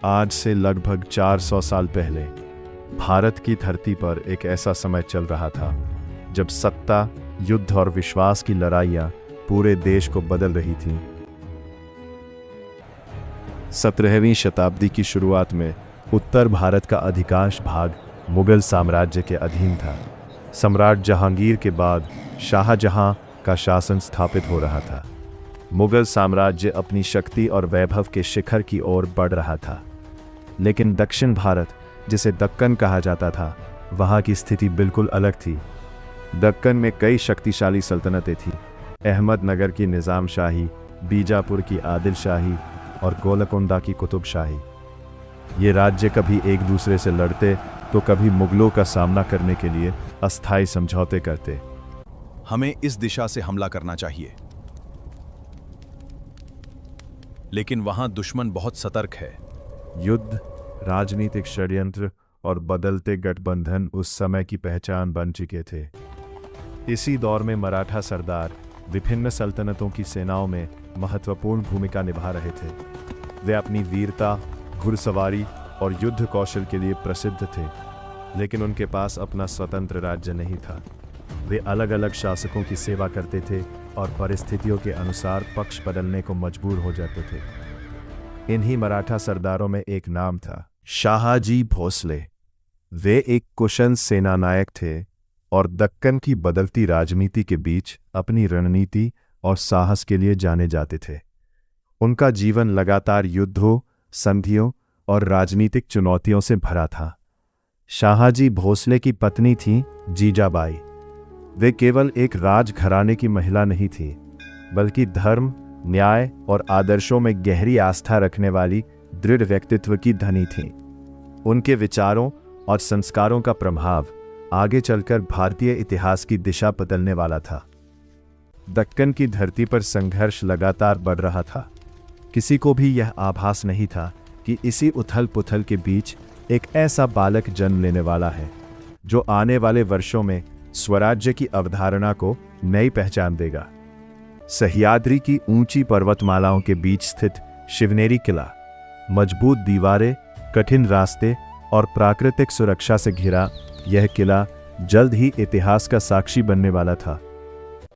आज से लगभग 400 साल पहले भारत की धरती पर एक ऐसा समय चल रहा था जब सत्ता, युद्ध और विश्वास की लड़ाइयां पूरे देश को बदल रही थीं। 17वीं शताब्दी की शुरुआत में उत्तर भारत का अधिकांश भाग मुगल साम्राज्य के अधीन था। सम्राट जहांगीर के बाद शाहजहां का शासन स्थापित हो रहा था। मुगल साम्राज्य अपनी शक्ति और वैभव के शिखर की ओर बढ़ रहा था, लेकिन दक्षिण भारत, जिसे दक्कन कहा जाता था, वहाँ की स्थिति बिल्कुल अलग थी। दक्कन में कई शक्तिशाली सल्तनतें थीं। अहमदनगर की निज़ाम शाही, बीजापुर की आदिल शाही और गोलकोंडा की कुतुब शाही। ये राज्य कभी एक दूसरे से लड़ते तो कभी मुगलों का सामना करने के लिए अस्थायी समझौते करते। हमें इस दिशा से हमला करना चाहिए, लेकिन वहां दुश्मन बहुत सतर्क है। युद्ध, राजनीतिक षड्यंत्र और बदलते गठबंधन उस समय की पहचान बन चुके थे। इसी दौर में मराठा सरदार विभिन्न सल्तनतों की सेनाओं में महत्वपूर्ण भूमिका निभा रहे थे। वे अपनी वीरता, घुड़सवारी और युद्ध कौशल के लिए प्रसिद्ध थे, लेकिन उनके पास अपना स्वतंत्र राज्य नहीं था। वे अलग अलग शासकों की सेवा करते थे और परिस्थितियों के अनुसार पक्ष बदलने को मजबूर हो जाते थे। इन्हीं मराठा सरदारों में एक नाम था शाहजी भोसले। वे एक कुशल सेनानायक थे और दक्कन की बदलती राजनीति के बीच अपनी रणनीति और साहस के लिए जाने जाते थे। उनका जीवन लगातार युद्धों, संधियों और राजनीतिक चुनौतियों से भरा था। शाहजी भोसले की पत्नी थी जीजाबाई। वे केवल एक राजघराने की महिला नहीं थी, बल्कि धर्म, न्याय और आदर्शों में गहरी आस्था रखने वाली दृढ़ व्यक्तित्व की धनी थीं। उनके विचारों और संस्कारों का प्रभाव आगे चलकर भारतीय इतिहास की दिशा बदलने वाला था। दक्कन की धरती पर संघर्ष लगातार बढ़ रहा था। किसी को भी यह आभास नहीं था कि इसी उथल-पुथल के बीच एक ऐसा बालक जन्म लेने वाला है जो आने वाले वर्षों में स्वराज्य की अवधारणा को नई पहचान देगा। सह्याद्री की ऊंची पर्वतमालाओं के बीच स्थित शिवनेरी किला, मजबूत दीवारें, कठिन रास्ते और प्राकृतिक सुरक्षा से घिरा यह किला जल्द ही इतिहास का साक्षी बनने वाला था।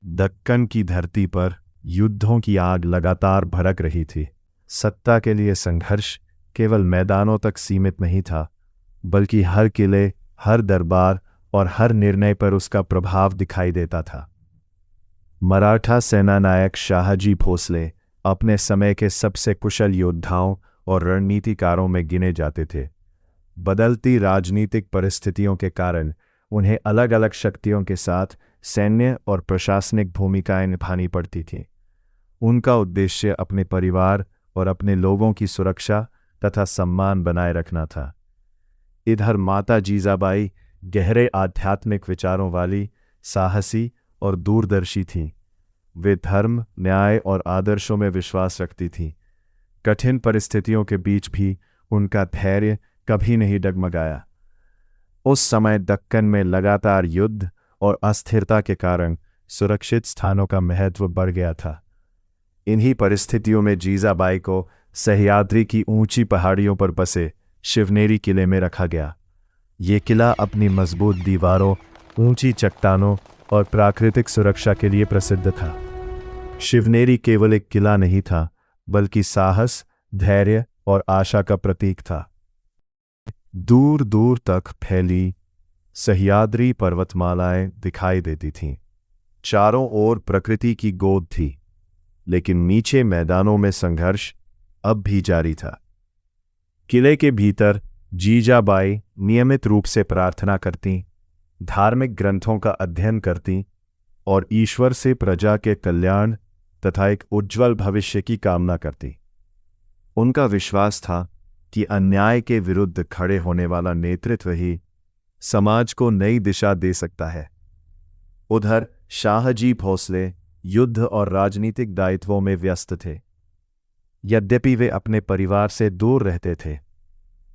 दक्कन की धरती पर युद्धों की आग लगातार भड़क रही थी। सत्ता के लिए संघर्ष केवल मैदानों तक सीमित नहीं था, बल्कि हर किले, हर दरबार और हर निर्णय पर उसका प्रभाव दिखाई देता था। मराठा सेनानायक शाहजी भोसले अपने समय के सबसे कुशल योद्धाओं और रणनीतिकारों में गिने जाते थे। बदलती राजनीतिक परिस्थितियों के कारण उन्हें अलग अलग शक्तियों के साथ सैन्य और प्रशासनिक भूमिकाएं निभानी पड़ती थीं। उनका उद्देश्य अपने परिवार और अपने लोगों की सुरक्षा तथा सम्मान बनाए रखना था। इधर माता जीजाबाई गहरे आध्यात्मिक विचारों वाली, साहसी और दूरदर्शी थीं। वे धर्म, न्याय और आदर्शों में विश्वास रखती थीं। कठिन परिस्थितियों के बीच भी उनका धैर्य कभी नहीं डगमगाया। उस समय दक्कन में लगातार युद्ध और अस्थिरता के कारण सुरक्षित स्थानों का महत्व बढ़ गया था। इन्हीं परिस्थितियों में जीजाबाई को सह्याद्री की ऊंची पहाड़ियों पर बसे शिवनेरी किले में रखा गया। ये किला अपनी मजबूत दीवारों, ऊंची चट्टानों और प्राकृतिक सुरक्षा के लिए प्रसिद्ध था। शिवनेरी केवल एक किला नहीं था, बल्कि साहस, धैर्य और आशा का प्रतीक था। दूर दूर तक फैली सह्याद्री पर्वतमालाएं दिखाई देती थीं। चारों ओर प्रकृति की गोद थी, लेकिन नीचे मैदानों में संघर्ष अब भी जारी था। किले के भीतर जीजाबाई नियमित रूप से प्रार्थना करतीं, धार्मिक ग्रंथों का अध्ययन करतीं और ईश्वर से प्रजा के कल्याण तथा एक उज्ज्वल भविष्य की कामना करतीं। उनका विश्वास था कि अन्याय के विरुद्ध खड़े होने वाला नेतृत्व ही समाज को नई दिशा दे सकता है। उधर शाहजी भोसले युद्ध और राजनीतिक दायित्वों में व्यस्त थे। यद्यपि वे अपने परिवार से दूर रहते थे,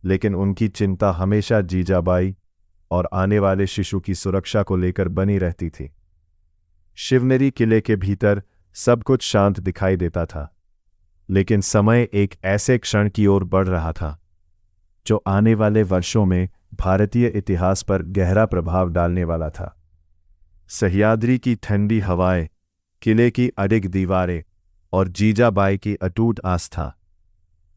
लेकिन उनकी चिंता हमेशा जीजाबाई और आने वाले शिशु की सुरक्षा को लेकर बनी रहती थी। शिवनेरी किले के भीतर सब कुछ शांत दिखाई देता था, लेकिन समय एक ऐसे क्षण की ओर बढ़ रहा था जो आने वाले वर्षों में भारतीय इतिहास पर गहरा प्रभाव डालने वाला था। सह्याद्री की ठंडी हवाएं, किले की अडिग दीवारें और जीजाबाई की अटूट आस्था,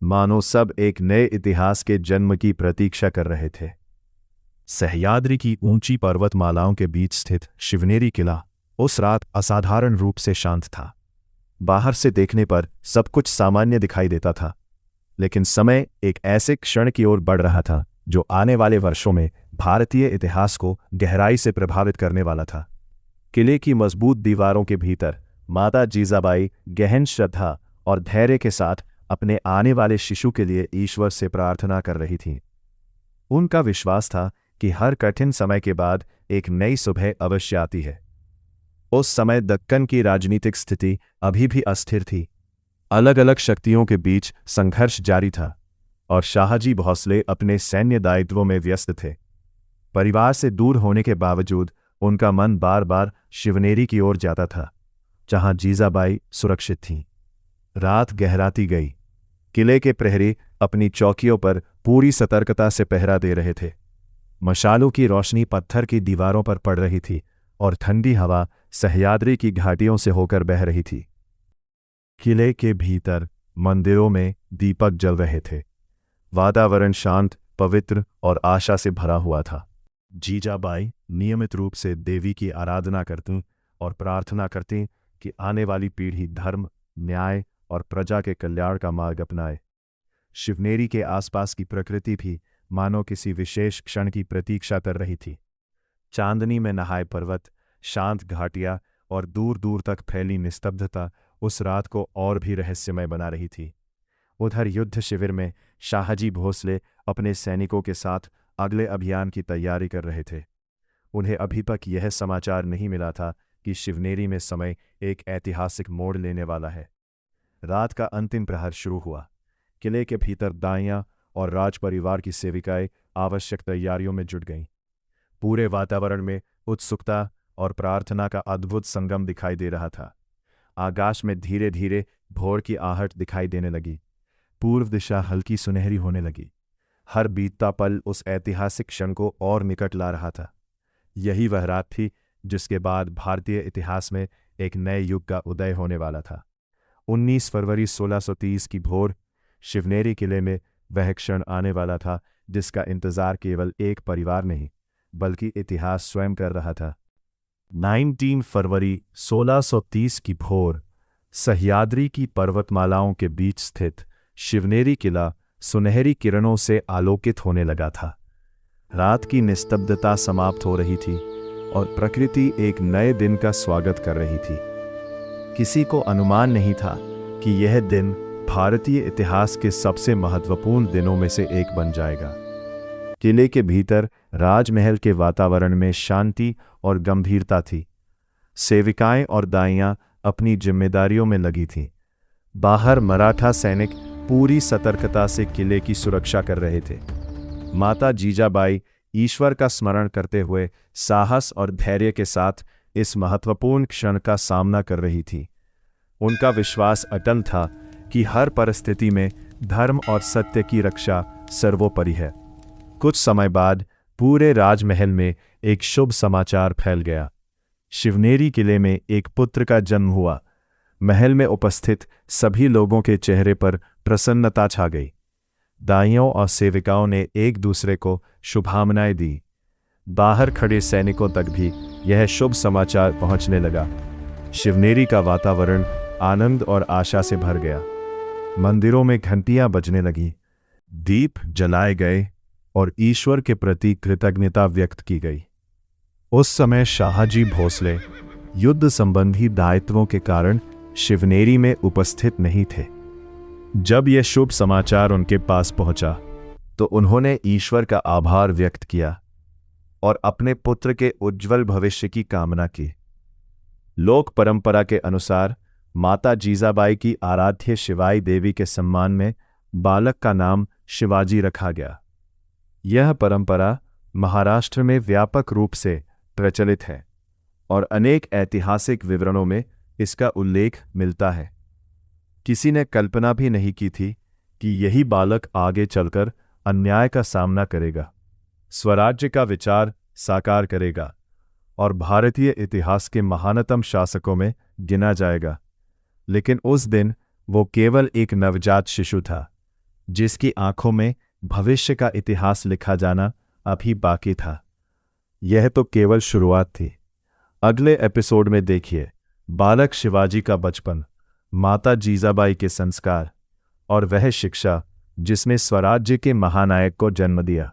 मानो सब एक नए इतिहास के जन्म की प्रतीक्षा कर रहे थे। सह्याद्री की ऊंची पर्वतमालाओं के बीच स्थित शिवनेरी किला उस रात असाधारण रूप से शांत था। बाहर से देखने पर सब कुछ सामान्य दिखाई देता था, लेकिन समय एक ऐसे क्षण की ओर बढ़ रहा था जो आने वाले वर्षों में भारतीय इतिहास को गहराई से प्रभावित करने वाला था। किले की मजबूत दीवारों के भीतर माता जीजाबाई गहन श्रद्धा और धैर्य के साथ अपने आने वाले शिशु के लिए ईश्वर से प्रार्थना कर रही थीं। उनका विश्वास था कि हर कठिन समय के बाद एक नई सुबह अवश्य आती है। उस समय दक्कन की राजनीतिक स्थिति अभी भी अस्थिर थी। अलग अलग शक्तियों के बीच संघर्ष जारी था और शाहजी भोसले अपने सैन्य दायित्वों में व्यस्त थे। परिवार से दूर होने के बावजूद उनका मन बार बार शिवनेरी की ओर जाता था, जहां जीजाबाई सुरक्षित थीं। रात गहराती गई। किले के प्रहरी अपनी चौकियों पर पूरी सतर्कता से पहरा दे रहे थे। मशालों की रोशनी पत्थर की दीवारों पर पड़ रही थी और ठंडी हवा सह्याद्री की घाटियों से होकर बह रही थी। किले के भीतर मंदिरों में दीपक जल रहे थे। वातावरण शांत, पवित्र और आशा से भरा हुआ था। जीजाबाई नियमित रूप से देवी की आराधना करतीं और प्रार्थना करतीं कि आने वाली पीढ़ी धर्म, न्याय और प्रजा के कल्याण का मार्ग अपनाए। शिवनेरी के आसपास की प्रकृति भी मानो किसी विशेष क्षण की प्रतीक्षा कर रही थी। चांदनी में नहाए पर्वत, शांत घाटियां और दूर दूर तक फैली निस्तब्धता उस रात को और भी रहस्यमय बना रही थी। उधर युद्ध शिविर में शाहजी भोसले अपने सैनिकों के साथ अगले अभियान की तैयारी कर रहे थे। उन्हें अभी तक यह समाचार नहीं मिला था कि शिवनेरी में समय एक ऐतिहासिक मोड़ लेने वाला है। रात का अंतिम प्रहर शुरू हुआ। किले के भीतर दाइयां और राजपरिवार की सेविकाएं आवश्यक तैयारियों में जुट गईं। पूरे वातावरण में उत्सुकता और प्रार्थना का अद्भुत संगम दिखाई दे रहा था। आकाश में धीरे धीरे भोर की आहट दिखाई देने लगी। पूर्व दिशा हल्की सुनहरी होने लगी। हर बीतता पल उस ऐतिहासिक क्षण को और निकट ला रहा था। यही वह रात थी जिसके बाद भारतीय इतिहास में एक नए युग का उदय होने वाला था। 19 फरवरी 1630 की भोर शिवनेरी किले में वह क्षण आने वाला था जिसका इंतजार केवल एक परिवार नहीं बल्कि इतिहास स्वयं कर रहा था। 19 फरवरी 1630 की भोर सह्याद्री की पर्वतमालाओं के बीच स्थित शिवनेरी किला सुनहरी किरणों से आलोकित होने लगा था। रात की निस्तब्धता समाप्त हो रही थी और प्रकृति एक नए दिन का स्वागत कर रही थी। किसी को अनुमान नहीं था कि यह दिन भारतीय इतिहास के सबसे महत्वपूर्ण दिनों में से एक बन जाएगा। किले के भीतर राजमहल के वातावरण में शांति और गंभीरता थी। सेविकाएं और दाइयां अपनी जिम्मेदारियों में लगी थीं। बाहर मराठा सैनिक पूरी सतर्कता से किले की सुरक्षा कर रहे थे। माता जीजाबाई ईश्वर का स्मरण करते हुए साहस और धैर्य के साथ इस महत्वपूर्ण क्षण का सामना कर रही थी। उनका विश्वास अटल था कि हर परिस्थिति में धर्म और सत्य की रक्षा सर्वोपरि है। कुछ समय बाद पूरे राजमहल में एक शुभ समाचार फैल गया। शिवनेरी किले में एक पुत्र का जन्म हुआ। महल में उपस्थित सभी लोगों के चेहरे पर प्रसन्नता छा गई। दाइयों और सेविकाओं ने एक दूसरे को शुभकामनाएं दी। बाहर खड़े सैनिकों तक भी यह शुभ समाचार पहुंचने लगा। शिवनेरी का वातावरण आनंद और आशा से भर गया। मंदिरों में घंटियां बजने लगीं, दीप जलाए गए और ईश्वर के प्रति कृतज्ञता व्यक्त की गई। उस समय शाहजी भोसले युद्ध संबंधी दायित्वों के कारण शिवनेरी में उपस्थित नहीं थे। जब यह शुभ समाचार उनके पास पहुंचा तो उन्होंने ईश्वर का आभार व्यक्त किया और अपने पुत्र के उज्जवल भविष्य की कामना की। लोक परंपरा के अनुसार माता जीजाबाई की आराध्य शिवाई देवी के सम्मान में बालक का नाम शिवाजी रखा गया। यह परंपरा महाराष्ट्र में व्यापक रूप से प्रचलित है और अनेक ऐतिहासिक विवरणों में इसका उल्लेख मिलता है। किसी ने कल्पना भी नहीं की थी कि यही बालक आगे चलकर अन्याय का सामना करेगा, स्वराज्य का विचार साकार करेगा और भारतीय इतिहास के महानतम शासकों में गिना जाएगा। लेकिन उस दिन वो केवल एक नवजात शिशु था, जिसकी आंखों में भविष्य का इतिहास लिखा जाना अभी बाकी था। यह तो केवल शुरुआत थी। अगले एपिसोड में देखिए बालक शिवाजी का बचपन, माता जीजाबाई के संस्कार और वह शिक्षा जिसने स्वराज्य के महानायक को जन्म दिया।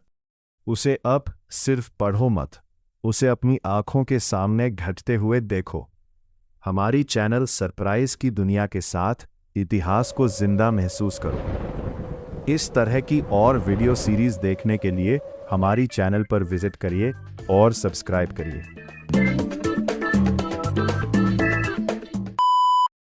उसे अब सिर्फ पढ़ो मत, उसे अपनी आंखों के सामने घटते हुए देखो। हमारी चैनल सरप्राइज की दुनिया के साथ इतिहास को जिंदा महसूस करो। इस तरह की और वीडियो सीरीज देखने के लिए हमारी चैनल पर विजिट करिए और सब्सक्राइब करिए।